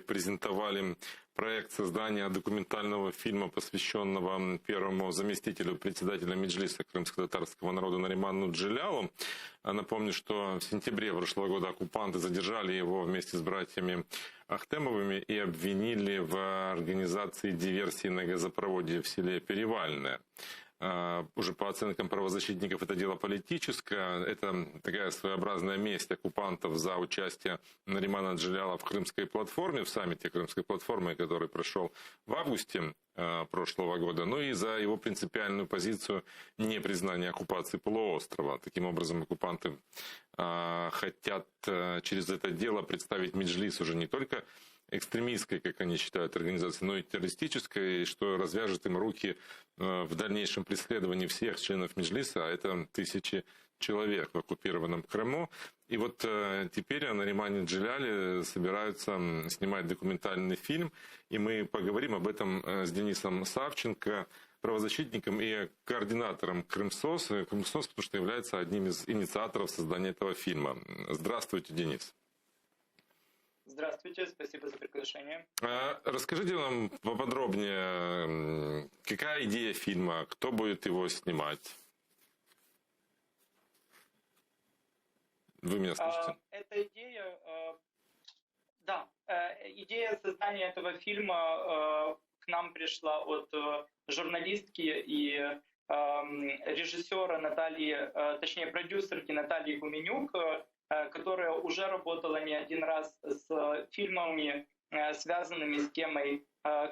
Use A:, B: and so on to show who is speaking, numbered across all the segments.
A: презентовали проект создания документального фильма, посвященного первому заместителю председателя Меджлиса крымско-татарского народа Нариману Джилялу. Напомню, что в сентябре прошлого года оккупанты задержали его вместе с братьями Ахтемовыми и обвинили в организации диверсии на газопроводе в селе Перевальное. Уже по оценкам правозащитников это дело политическое. Это такая своеобразная месть оккупантов за участие Наримана Джиляла в Крымской платформе, в саммите Крымской платформы, который прошел в августе прошлого года, ну и за его принципиальную позицию непризнания оккупации полуострова. Таким образом, оккупанты хотят через это дело представить Меджлис уже не только экстремистской, как они считают, организацией, но и террористической, что развяжет им руки в дальнейшем преследовании всех членов Меджлиса, а это тысячи человек в оккупированном Крыму. И вот теперь о Наримане Джиляле собираются снимать документальный фильм, и мы поговорим об этом с Денисом Савченко, правозащитником и координатором Крымсос, потому что является одним из инициаторов создания этого фильма. Здравствуйте, Денис.
B: Здравствуйте, спасибо за приглашение.
A: Расскажите нам поподробнее, какая идея фильма, кто будет его снимать? Вы меня слышите?
B: Эта идея, идея создания этого фильма к нам пришла от журналистки и режиссера Натальи, точнее продюсерки Натальи Гуменюк, которая уже работала не один раз с фильмами, связанными с темой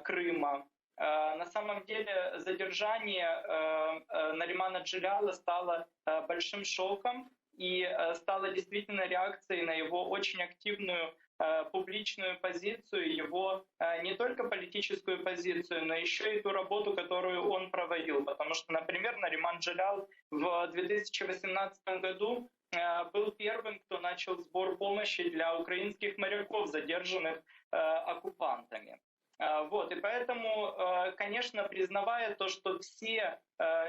B: Крыма. На самом деле задержание Наримана Джиляла стало большим шоком и стало действительно реакцией на его очень активную публичную позицию, его не только политическую позицию, но еще и ту работу, которую он проводил. Потому что, например, Нариман Джилял в 2018 году был первым, кто начал сбор помощи для украинских моряков, задержанных оккупантами. Вот, и поэтому, конечно, признавая то, что все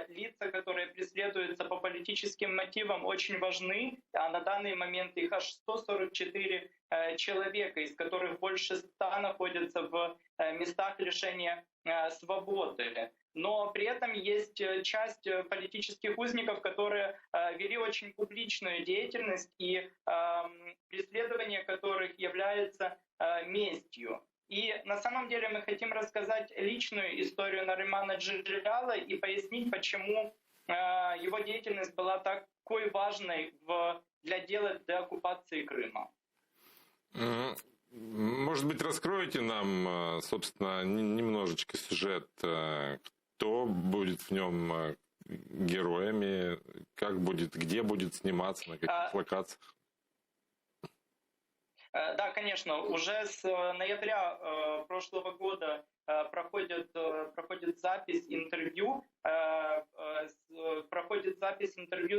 B: лица, которые преследуются по политическим мотивам, очень важны, а на данный момент их аж 144 человека, из которых больше 100 находятся в местах лишения свободы. Но при этом есть часть политических узников, которые вели очень публичную деятельность, и преследование которых является местью. И на самом деле мы хотим рассказать личную историю Наримана Джиляла и пояснить, почему его деятельность была такой важной для дела деоккупации Крыма.
A: Может быть, раскроете нам, собственно, немножечко сюжет, кто будет в нем героями, где будет сниматься, на каких локациях?
B: Да, конечно. Уже с ноября прошлого года проходит запись интервью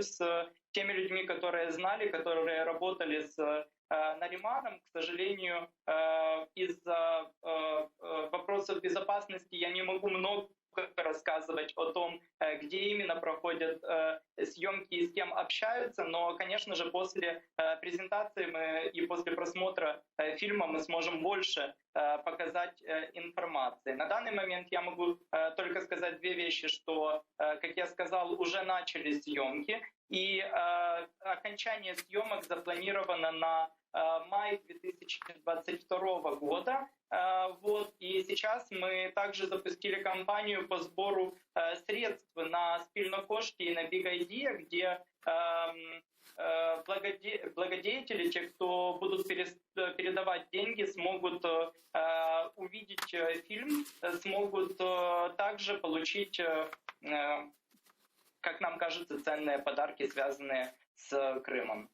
B: с теми людьми, которые знали, которые работали с Нариманом. К сожалению, из-за вопросов безопасности я не могу много рассказывать о том, где именно проходят съемки и с кем общаются, но, конечно же, после презентации и после просмотра фильма мы сможем больше показать информации. На данный момент я могу только сказать две вещи, что, как я сказал, уже начались съемки, и окончание съемок запланировано на май 2022 года. Вот. И сейчас мы также запустили кампанию по сбору средств на Спільно кошти и на Big Idea, где благодетели, те, кто будут передавать деньги, смогут увидеть фильм, смогут также получить, как нам кажется, ценные подарки, связанные с Крымом.